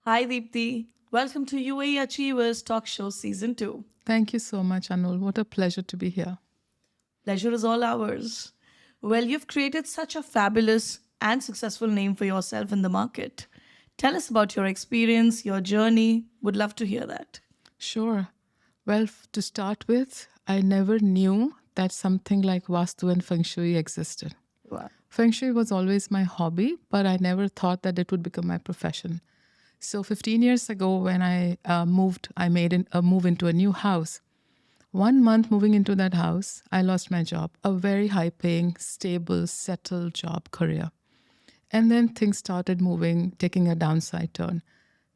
Hi, Deipthi. Welcome to UAE Achievers Talkshow Season 2. Thank you so much, Anul. What a pleasure to be here. Pleasure is all ours. Well, you've created such a fabulous and successful name for yourself in the market. Tell us about your experience, your journey. Would love to hear that. Sure. Well, to start with, I never knew that something like Vastu and Feng Shui existed. Wow. Feng Shui was always my hobby, but I never thought that it would become my profession. So 15 years ago, when I made a move into a new house. 1 month moving into that house, I lost my job, a very high paying, stable, settled job career. And then things started moving, taking a downside turn.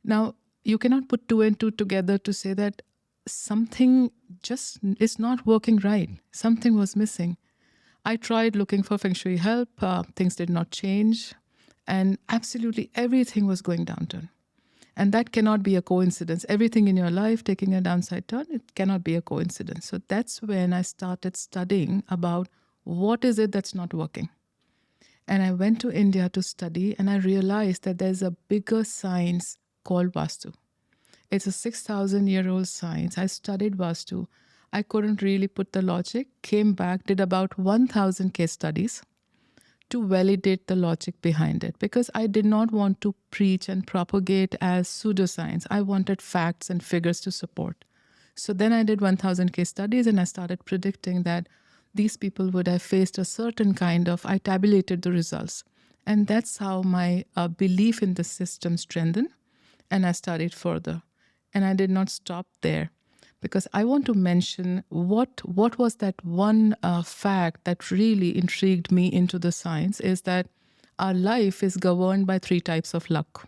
Now, you cannot put two and two together to say that something just is not working right. Something was missing. I tried looking for Feng Shui help. Things did not change. And absolutely everything was going downturn. And that cannot be a coincidence. Everything in your life taking a downside turn, it cannot be a coincidence. So that's when I started studying about what is it that's not working. And I went to India to study, and I realized that there's a bigger science called Vastu. It's a 6,000-year-old science. I studied Vastu. I couldn't really put the logic, came back, did about 1,000 case studies to validate the logic behind it, because I did not want to preach and propagate as pseudoscience. I wanted facts and figures to support. So then I did 1,000 case studies, and I started predicting that these people would have faced a certain kind of, I tabulated the results. And that's how my belief in the system strengthened. And I studied further. And I did not stop there, because I want to mention what was that one fact that really intrigued me into the science is that our life is governed by 3 types of luck.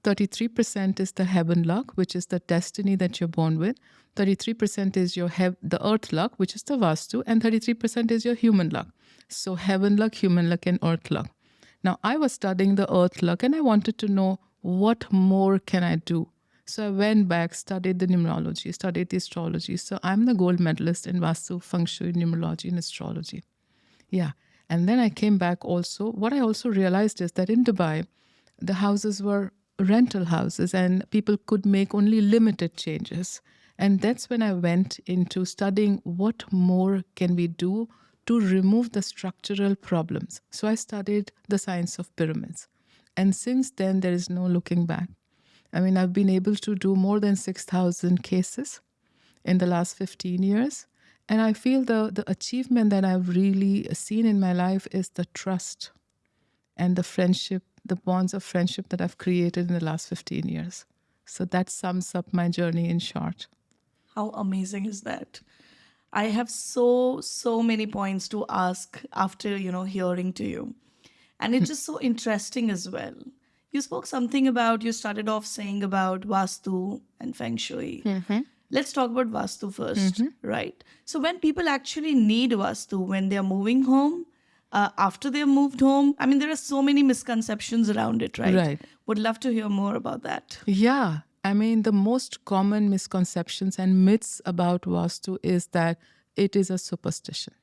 33% is the heaven luck, which is the destiny that you're born with. 33% is the earth luck, which is the Vastu, and 33% is your human luck. So heaven luck, human luck, and earth luck. Now, I was studying the earth luck, and I wanted to know what more can I do. So I went back, studied the numerology, studied the astrology. So I'm the gold medalist in Vastu, Feng Shui, numerology, and astrology. Yeah. And then I came back also. What I also realized is that in Dubai, the houses were rental houses and people could make only limited changes. And that's when I went into studying what more can we do to remove the structural problems. So I studied the science of pyramids. And since then, there is no looking back. I mean, I've been able to do more than 6,000 cases in the last 15 years. And I feel the achievement that I've really seen in my life is the trust and the friendship, the bonds of friendship that I've created in the last 15 years. So that sums up my journey in short. How amazing is that? I have so many points to ask after, hearing to you. And it's just so interesting as well. You spoke something about, you started off saying about Vastu and Feng Shui. Let's talk about Vastu first, right? So when people actually need Vastu, when they're moving home, after they've moved home, I mean, there are so many misconceptions around it, right? Right. Would love to hear more about that. Yeah. I mean, the most common misconceptions and myths about Vastu is that it is a superstition.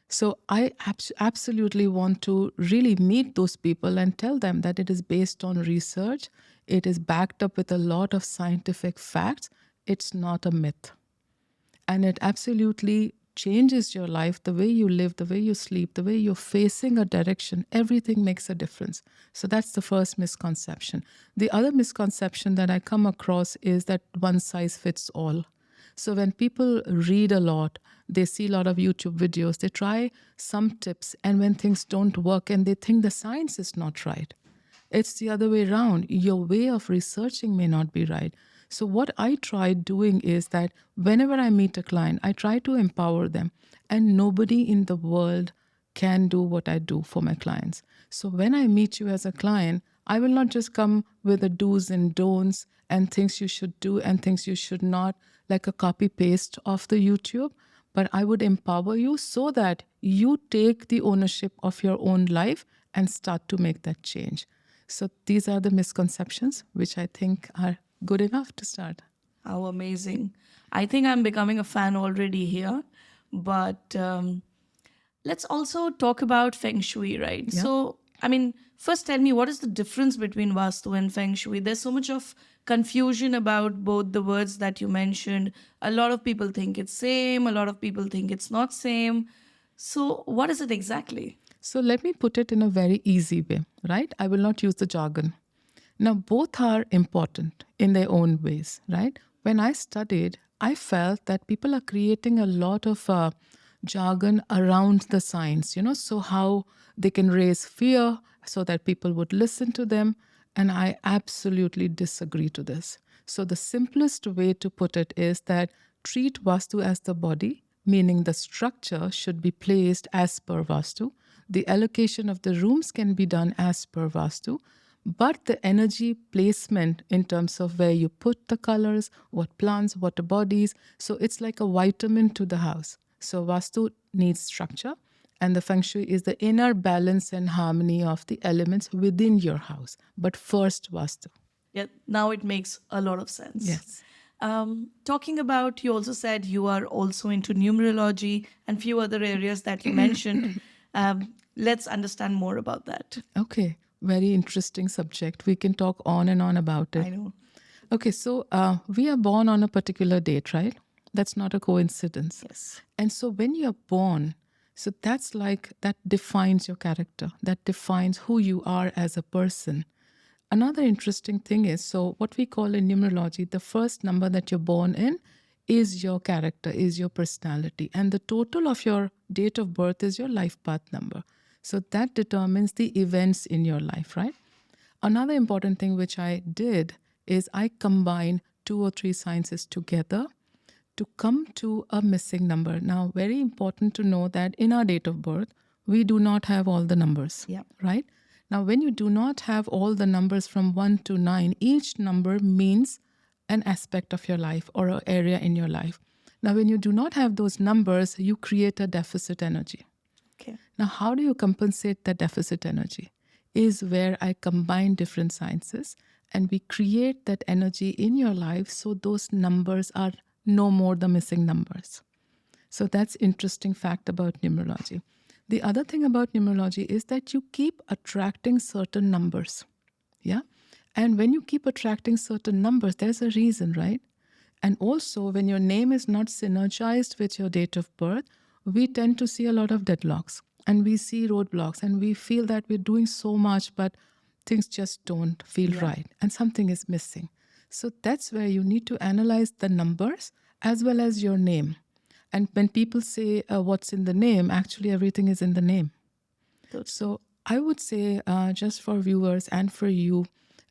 So I absolutely want to really meet those people and tell them that it is based on research. It is backed up with a lot of scientific facts. It's not a myth. And it absolutely changes your life, the way you live, the way you sleep, the way you're facing a direction. Everything makes a difference. So that's the first misconception. The other misconception that I come across is that one size fits all. So when people read a lot, they see a lot of YouTube videos, they try some tips, and when things don't work and they think the science is not right, it's the other way around. Your way of researching may not be right. So what I try doing is that whenever I meet a client, I try to empower them, and nobody in the world can do what I do for my clients. So when I meet you as a client, I will not just come with the do's and don'ts and things you should do and things you should not, like a copy paste of the YouTube, but I would empower you so that you take the ownership of your own life and start to make that change. So these are the misconceptions, which I think are good enough to start. How amazing. I think I'm becoming a fan already here. But let's also talk about Feng Shui, right? Yeah. So I mean, first tell me, what is the difference between Vastu and Feng Shui? There's so much of confusion about both the words that you mentioned. A lot of people think it's same, a lot of people think it's not same. So what is it exactly? So let me put it in a very easy way, right? I will not use the jargon. Now, both are important in their own ways, right? When I studied, I felt that people are creating a lot of jargon around the science, so how they can raise fear so that people would listen to them. And I absolutely disagree to this. So, the simplest way to put it is that treat Vastu as the body, meaning the structure should be placed as per Vastu. The allocation of the rooms can be done as per Vastu, but the energy placement in terms of where you put the colors, what plants, what bodies, so it's like a vitamin to the house. So Vastu needs structure, and the Feng Shui is the inner balance and harmony of the elements within your house. But first, Vastu. Yeah, now it makes a lot of sense. Yes. Talking about, you also said you are also into numerology and few other areas that you mentioned. Let's understand more about that. Okay. Very interesting subject. We can talk on and on about it. I know. Okay, so we are born on a particular date, right? That's not a coincidence. Yes. And so when you're born, so that's like that defines your character, that defines who you are as a person. Another interesting thing is, so what we call in numerology, the first number that you're born in is your character, is your personality. And the total of your date of birth is your life path number. So that determines the events in your life, right? Another important thing which I did is I combined 2 or 3 sciences together to come to a missing number. Now, very important to know that in our date of birth, we do not have all the numbers, Yeah. right? Now, when you do not have all the numbers from 1 to 9, each number means an aspect of your life or an area in your life. Now, when you do not have those numbers, you create a deficit energy. Okay. Now, how do you compensate that deficit energy? Is where I combine different sciences and we create that energy in your life so those numbers are no more the missing numbers. So that's interesting fact about numerology. The other thing about numerology is that you keep attracting certain numbers. Yeah. And when you keep attracting certain numbers, there's a reason, right? And also, when your name is not synergized with your date of birth, we tend to see a lot of deadlocks and we see roadblocks and we feel that we're doing so much, but things just don't feel right and something is missing. So that's where you need to analyze the numbers as well as your name. And when people say what's in the name, actually everything is in the name. So I would say, just for viewers and for you,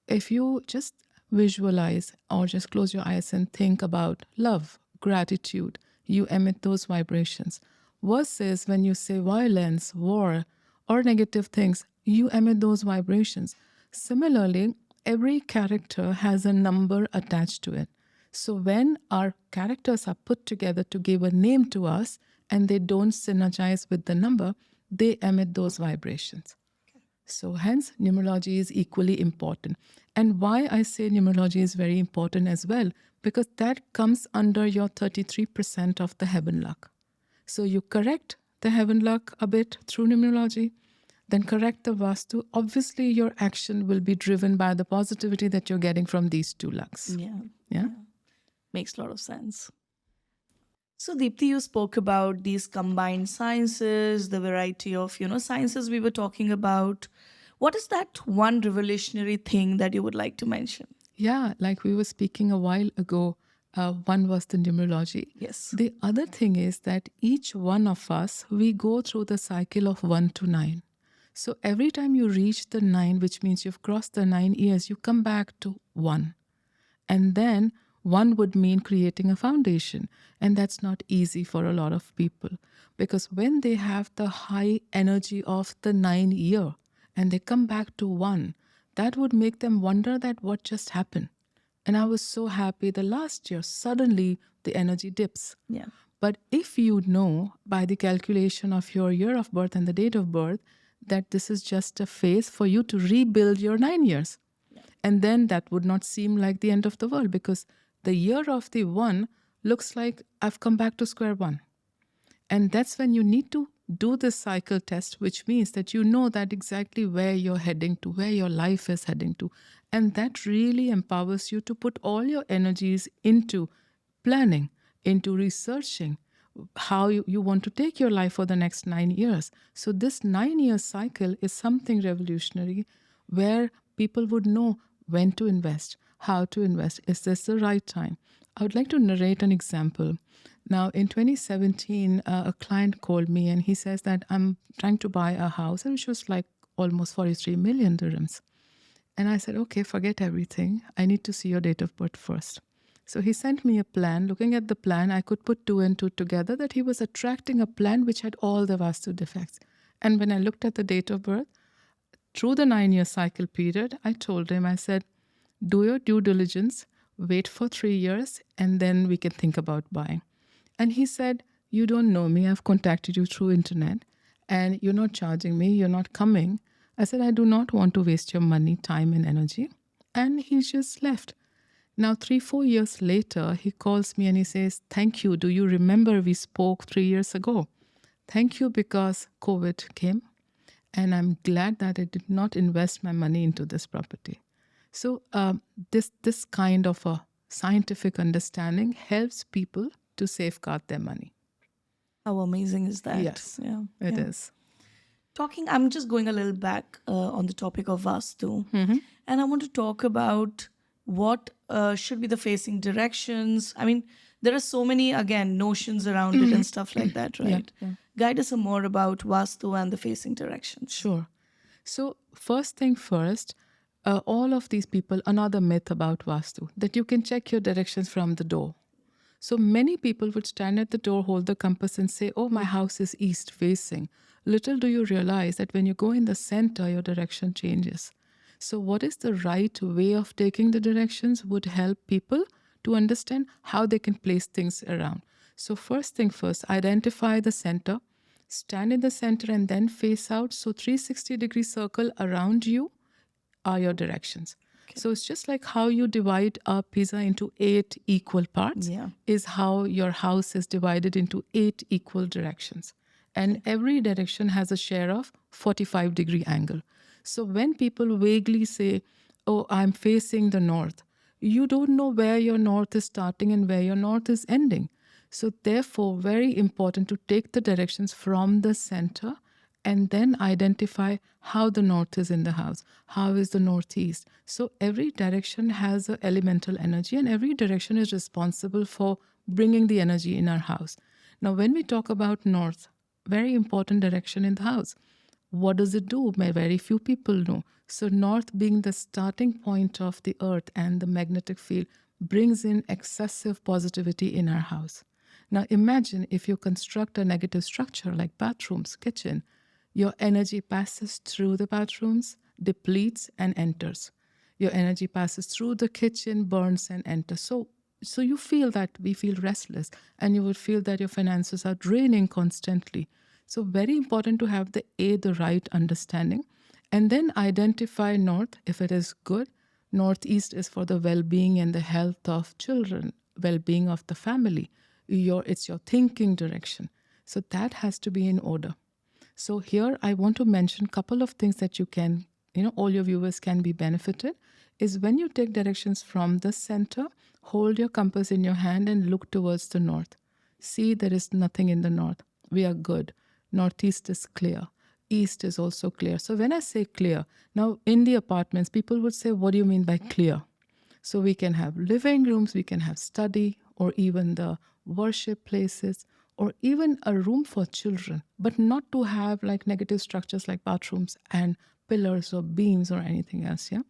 if you just visualize or just close your eyes and think about love, gratitude, you emit those vibrations. Versus when you say violence, war, or negative things, you emit those vibrations. Similarly, every character has a number attached to it. So when our characters are put together to give a name to us and they don't synergize with the number, they emit those vibrations. So hence, numerology is equally important. And why I say numerology is very important as well, because that comes under your 33% of the heaven luck. So you correct the heaven luck a bit through numerology, then correct the Vastu. Obviously, your action will be driven by the positivity that you're getting from these 2 lucks. Yeah. Makes a lot of sense. So, Deipti, you spoke about these combined sciences, the variety of, sciences we were talking about. What is that one revolutionary thing that you would like to mention? Yeah, like we were speaking a while ago, one was the numerology. Yes. The other thing is that each one of us, we go through the cycle of 1 to 9. So every time you reach the 9, which means you've crossed the 9 years, you come back to 1. And then 1 would mean creating a foundation. And that's not easy for a lot of people. Because when they have the high energy of the 9 year and they come back to 1, that would make them wonder that what just happened. And I was so happy the last year, suddenly the energy dips. Yeah. But if you know by the calculation of your year of birth and the date of birth that this is just a phase for you to rebuild your 9 years. And then that would not seem like the end of the world because the year of the 1 looks like I've come back to square 1. And that's when you need to do this cycle test, which means that you know that exactly where you're heading to, where your life is heading to. And that really empowers you to put all your energies into planning, into researching how you want to take your life for the next 9 years. So, this 9 year cycle is something revolutionary where people would know when to invest, how to invest. Is this the right time? I would like to narrate an example. Now, in 2017, a client called me and he says that I'm trying to buy a house, and which was like almost 43 million dirhams. And I said, okay, forget everything. I need to see your date of birth first. So he sent me a plan. Looking at the plan, I could put two and two together that he was attracting a plan which had all the Vastu defects. And when I looked at the date of birth, through the 9 year cycle period, I told him, I said, do your due diligence, wait for 3 years, and then we can think about buying. And he said, you don't know me. I've contacted you through internet and you're not charging me. You're not coming. I said, I do not want to waste your money, time, and energy. And he just left. Now, 3-4 years later, he calls me and he says, thank you. Do you remember we spoke 3 years ago? Thank you because COVID came. And I'm glad that I did not invest my money into this property. So this kind of a scientific understanding helps people to safeguard their money. How amazing is that? Yes, Yeah. it yeah. is. I'm just going a little back on the topic of Vastu. And I want to talk about what should be the facing directions. I mean, there are so many, again, notions around it and stuff like that, right? yeah. Guide us some more about Vastu and the facing directions. Sure. So first thing first, all of these people, another myth about Vastu, that you can check your directions from the door. So many people would stand at the door, hold the compass and say, oh, my house is east facing. Little do you realize that when you go in the center, your direction changes. So what is the right way of taking the directions would help people to understand how they can place things around. So first thing first, identify the center, stand in the center and then face out. So 360-degree circle around you are your directions. Okay. So it's just like how you divide a pizza into 8 equal parts, is how your house is divided into 8 equal directions. And every direction has a share of 45-degree angle. So when people vaguely say, oh, I'm facing the north, you don't know where your north is starting and where your north is ending. So therefore, very important to take the directions from the center and then identify how the north is in the house. How is the northeast? So every direction has an elemental energy and every direction is responsible for bringing the energy in our house. Now, when we talk about north, very important direction in the house. What does it do? Very few people know. So north being the starting point of the earth and the magnetic field brings in excessive positivity in our house. Now imagine if you construct a negative structure like bathrooms, kitchen, your energy passes through the bathrooms, depletes and enters. Your energy passes through the kitchen, burns and enters. So you feel that we feel restless and you would feel that your finances are draining constantly. So very important to have the right understanding and then identify north if it is good. Northeast is for the well-being and the health of children, well-being of the family. It's your thinking direction. So that has to be in order. So here I want to mention a couple of things that you can, all your viewers can be benefited, is when you take directions from the center, hold your compass in your hand and look towards the north. See, there is nothing in the north. We are good. Northeast is clear. East is also clear. So when I say clear, now in the apartments, people would say, what do you mean by clear? So we can have living rooms, we can have study, or even the worship places, or even a room for children, but not to have like negative structures like bathrooms and pillars or beams or anything else, yeah?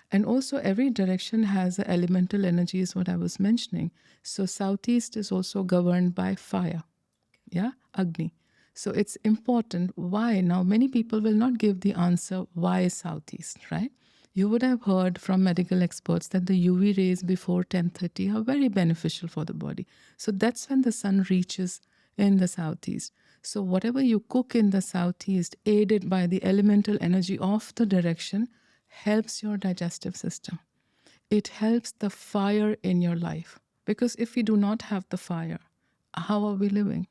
And also every direction has the elemental energy is what I was mentioning. So southeast is also governed by fire, yeah, Agni. So it's important. Why? Now, many people will not give the answer, why southeast, right? You would have heard from medical experts that the UV rays before 10:30 are very beneficial for the body. So that's when the sun reaches in the southeast. So whatever you cook in the southeast, aided by the elemental energy of the direction, helps your digestive system. It helps the fire in your life. Because if we do not have the fire, how are we living?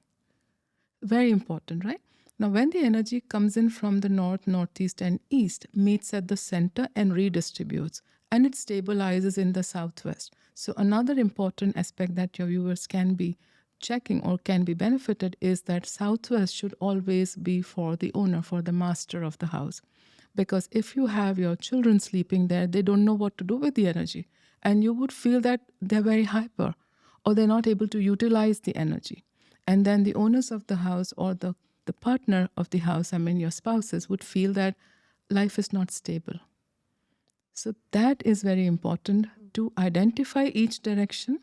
Very important, right? Now, when the energy comes in from the north, northeast, and east, meets at the center and redistributes, and it stabilizes in the southwest. So, another important aspect that your viewers can be checking or can be benefited is that southwest should always be for the owner, for the master of the house. Because if you have your children sleeping there, they don't know what to do with the energy. And you would feel that they're very hyper or they're not able to utilize the energy. And then the owners of the house or the partner of the house, I mean your spouses, would feel that life is not stable. So that is very important to identify each direction,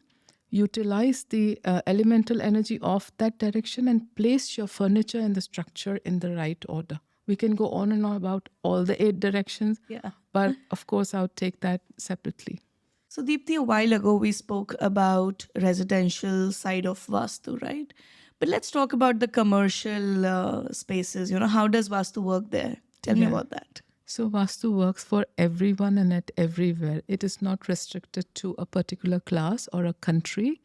utilize the elemental energy of that direction, and place your furniture and the structure in the right order. We can go on and on about all the 8 directions, Yeah. but of course, I'll take that separately. So, Deepthi, a while ago we spoke about residential side of Vastu, right? But let's talk about the commercial spaces. How does Vastu work there? Tell me Yeah. about that. So Vastu works for everyone and at everywhere. It is not restricted to a particular class or a country.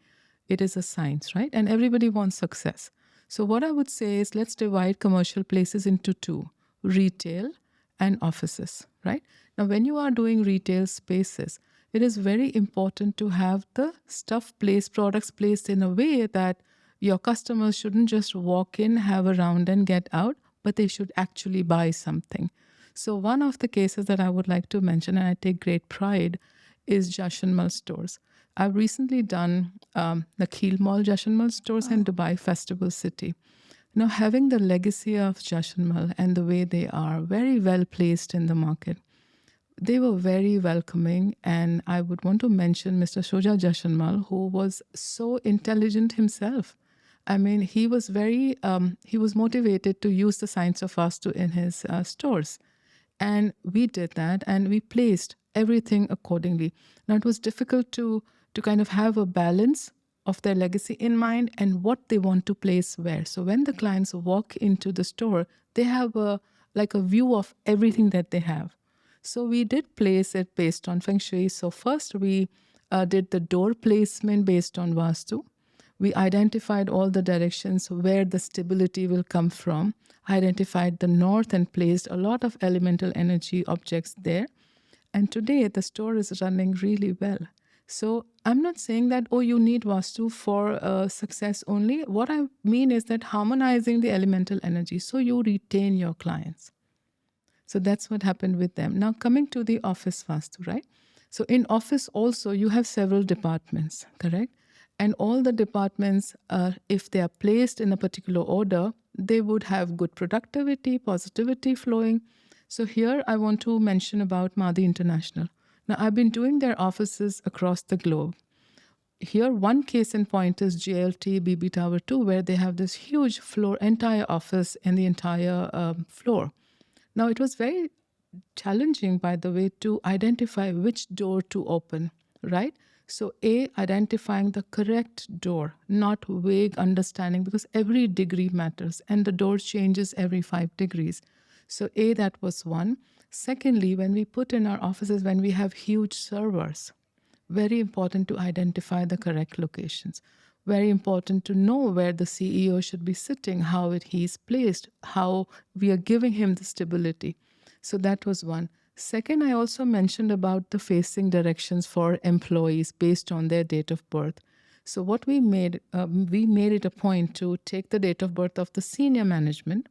It is a science, right? And everybody wants success. So what I would say is let's divide commercial places into 2, retail and offices, right? Now, when you are doing retail spaces, it is very important to have the stuff placed, products placed in a way that your customers shouldn't just walk in, have a round and get out, but they should actually buy something. So one of the cases that I would like to mention, and I take great pride, is Jashanmal stores. I've recently done the Kheel Mall Jashanmal stores and Dubai Festival City. Now, having the legacy of Jashanmal and the way they are very well placed in the market, they were very welcoming. And I would want to mention Mr. Shoja Jashanmal, who was so intelligent himself. I mean, he was he was motivated to use the science of Vastu in his stores. And we did that and we placed everything accordingly. Now, it was difficult to kind of have a balance of their legacy in mind and what they want to place where. So when the clients walk into the store, they have a view of everything that they have. So we did place it based on Feng Shui. So first we did the door placement based on Vastu. We identified all the directions where the stability will come from, identified the north and placed a lot of elemental energy objects there. And today the store is running really well. So I'm not saying that, oh, you need Vastu for success only. What I mean is that harmonizing the elemental energy so you retain your clients. So that's what happened with them. Now coming to the office Vastu, right? So in office also you have several departments, correct? And all the departments, if they are placed in a particular order, they would have good productivity, positivity flowing. So here I want to mention about Mahdi International. Now I've been doing their offices across the globe. Here, one case in point is GLT BB Tower 2, where they have this huge floor, entire office and the entire floor. Now, it was very challenging, by the way, to identify which door to open, right? So, identifying the correct door, not vague understanding, because every degree matters and the door changes every 5 degrees. So, that was one. Secondly, when we put in our offices, when we have huge servers, very important to identify the correct locations. Very important to know where the CEO should be sitting, how he's placed, how we are giving him the stability. So that was one. Second, I also mentioned about the facing directions for employees based on their date of birth. So what we made it a point to take the date of birth of the senior management,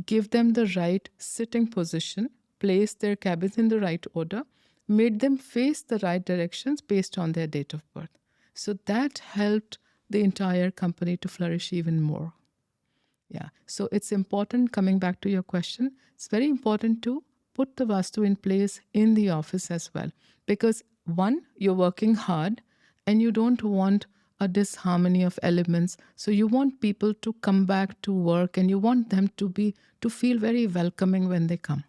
give them the right sitting position, place their cabins in the right order, made them face the right directions based on their date of birth. So that helped the entire company to flourish even more. Yeah. So it's important, coming back to your question, it's very important to put the Vastu in place in the office as well. Because one, you're working hard and you don't want a disharmony of elements. So you want people to come back to work and you want them to feel very welcoming when they come.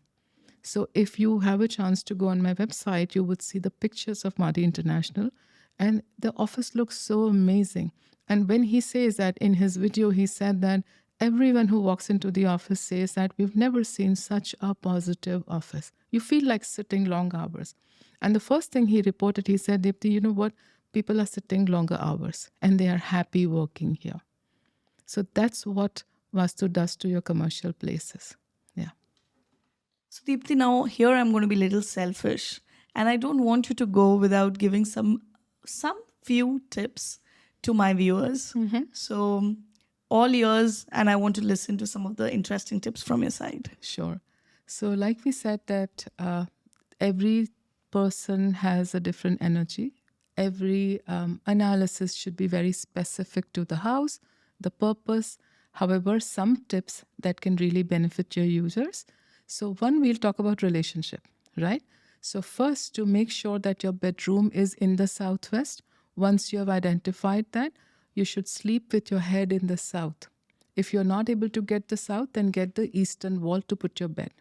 So if you have a chance to go on my website, you would see the pictures of Mahdi International. And the office looks so amazing. And when he says that in his video, he said that everyone who walks into the office says that we've never seen such a positive office. You feel like sitting long hours. And the first thing he reported, he said, Deiptii, you know what? People are sitting longer hours and they are happy working here. So that's what Vastu does to your commercial places. Yeah. So, Deepthi, now here I'm going to be a little selfish, and I don't want you to go without giving some few tips to my viewers. So, all ears, and I want to listen to some of the interesting tips from your side. Sure. So, like we said, that every person has a different energy. Every analysis should be very specific to the house, the purpose. However, some tips that can really benefit your users. So, one, we'll talk about relationship, right? So, first, to make sure that your bedroom is in the southwest, once you have identified that, you should sleep with your head in the south. If you're not able to get the south, then get the eastern wall to put your bed.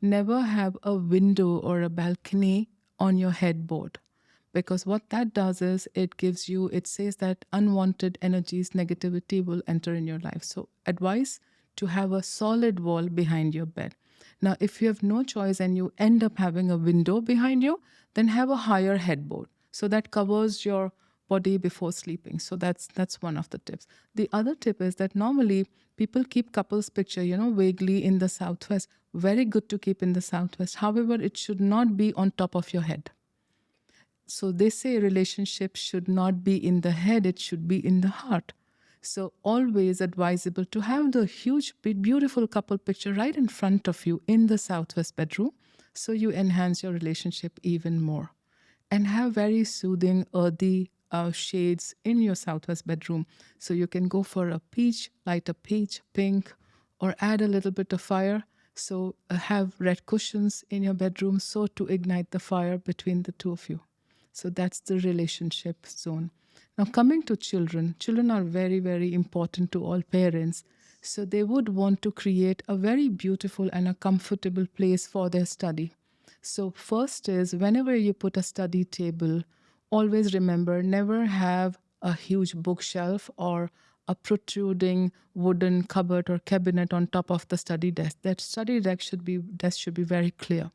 Never have a window or a balcony on your headboard, because what that does is it says that unwanted energies, negativity will enter in your life. So, advice to have a solid wall behind your bed. Now, if you have no choice and you end up having a window behind you, then have a higher headboard so that covers your body before sleeping. So that's one of the tips. The other tip is that normally people keep couples picture, vaguely in the southwest. Very good to keep in the southwest. However, it should not be on top of your head. So they say relationship should not be in the head, it should be in the heart. So always advisable to have the huge, beautiful couple picture right in front of you in the southwest bedroom, so you enhance your relationship even more. And have very soothing, earthy shades in your southwest bedroom. So you can go for a peach, light a peach, pink, or add a little bit of fire. So have red cushions in your bedroom so to ignite the fire between the two of you. So that's the relationship zone. Now, coming to children, children are very, very important to all parents. So they would want to create a very beautiful and a comfortable place for their study. So, first is whenever you put a study table, always remember never have a huge bookshelf or a protruding wooden cupboard or cabinet on top of the study desk. That study desk should be very clear.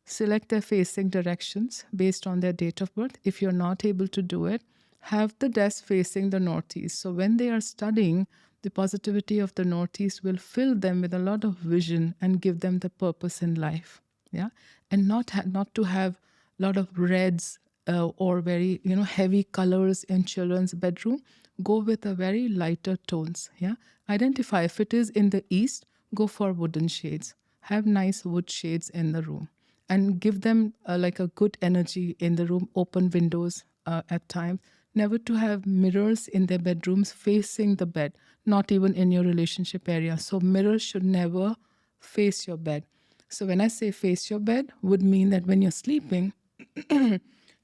Select their facing directions based on their date of birth. If you're not able to do it, have the desk facing the northeast. So when they are studying, the positivity of the northeast will fill them with a lot of vision and give them the purpose in life. Yeah, and not to have a lot of reds or very heavy colors in children's bedroom. Go with a very lighter tones. Yeah, identify if it is in the east, go for wooden shades. Have nice wood shades in the room and give them like a good energy in the room. Open windows at times. Never to have mirrors in their bedrooms facing the bed, not even in your relationship area. So mirrors should never face your bed. So when I say face your bed, would mean that when you're sleeping,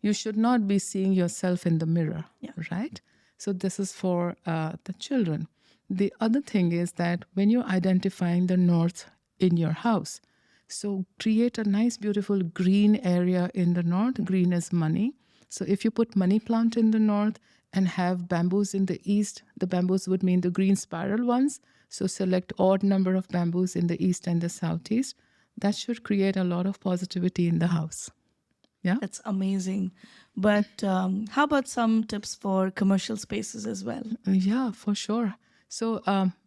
you should not be seeing yourself in the mirror, right? So this is for the children. The other thing is that when you're identifying the north in your house, so create a nice, beautiful green area in the north. Green is money. So if you put money plant in the north and have bamboos in the east, the bamboos would mean the green spiral ones. So select odd number of bamboos in the east and the southeast. That should create a lot of positivity in the house. Yeah. That's amazing. But how about some tips for commercial spaces as well? Yeah, for sure. So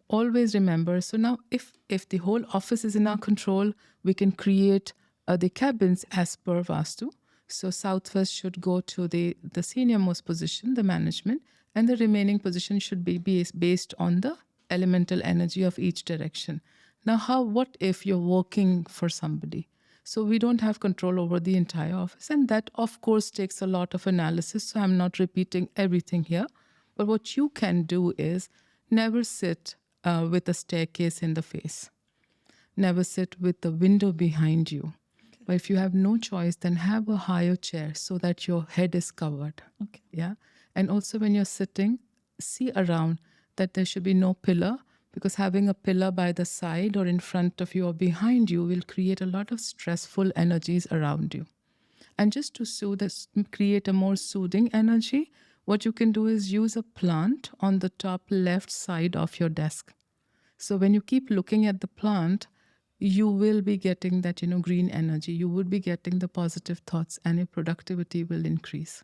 always remember. So now, if the whole office is in our control, we can create the cabins as per Vastu. So southwest should go to the senior most position, the management, and the remaining position should be based on the elemental energy of each direction. Now, what if you're working for somebody? So we don't have control over the entire office. And that, of course, takes a lot of analysis. So I'm not repeating everything here. But what you can do is never sit with a staircase in the face. Never sit with the window behind you. Okay. But if you have no choice, then have a higher chair so that your head is covered. Okay. Yeah. And also when you're sitting, see around that there should be no pillar, because having a pillar by the side or in front of you or behind you will create a lot of stressful energies around you. And just to create a more soothing energy, what you can do is use a plant on the top left side of your desk. So when you keep looking at the plant, you will be getting that, green energy. You would be getting the positive thoughts and your productivity will increase.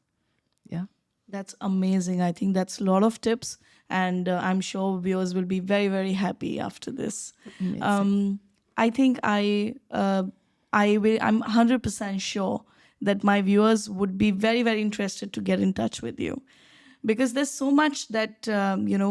Yeah. That's amazing. I think that's a lot of tips, and I'm sure viewers will be very, very happy after this. Amazing. Um, I think I'm 100% sure that my viewers would be very, very interested to get in touch with you because there's so much that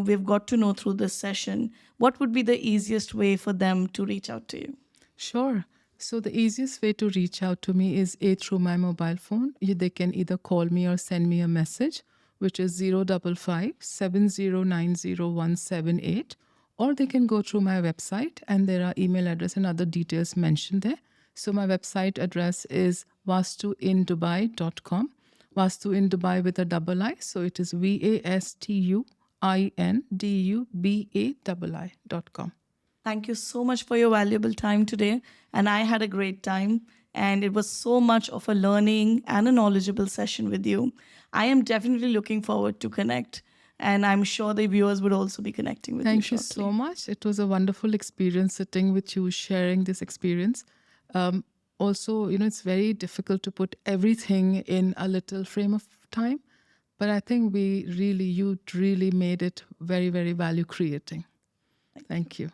we've got to know through this session. What would be the easiest way for them to reach out to you? Sure. So the easiest way to reach out to me is through my mobile phone. They can either call me or send me a message, which is 055 7090 178, or they can go through my website and there are email address and other details mentioned there. So my website address is vastuindubai.com. Vastu in Dubai with a double I. So it is VASTUINDUBAII.com. Thank you so much for your valuable time today. And I had a great time. And it was so much of a learning and a knowledgeable session with you. I am definitely looking forward to connect. And I'm sure the viewers would also be connecting with you Thank you shortly. so much. It was a wonderful experience sitting with you, sharing this experience. Also, it's very difficult to put everything in a little frame of time, but I think you really made it very, very value creating. Thank you.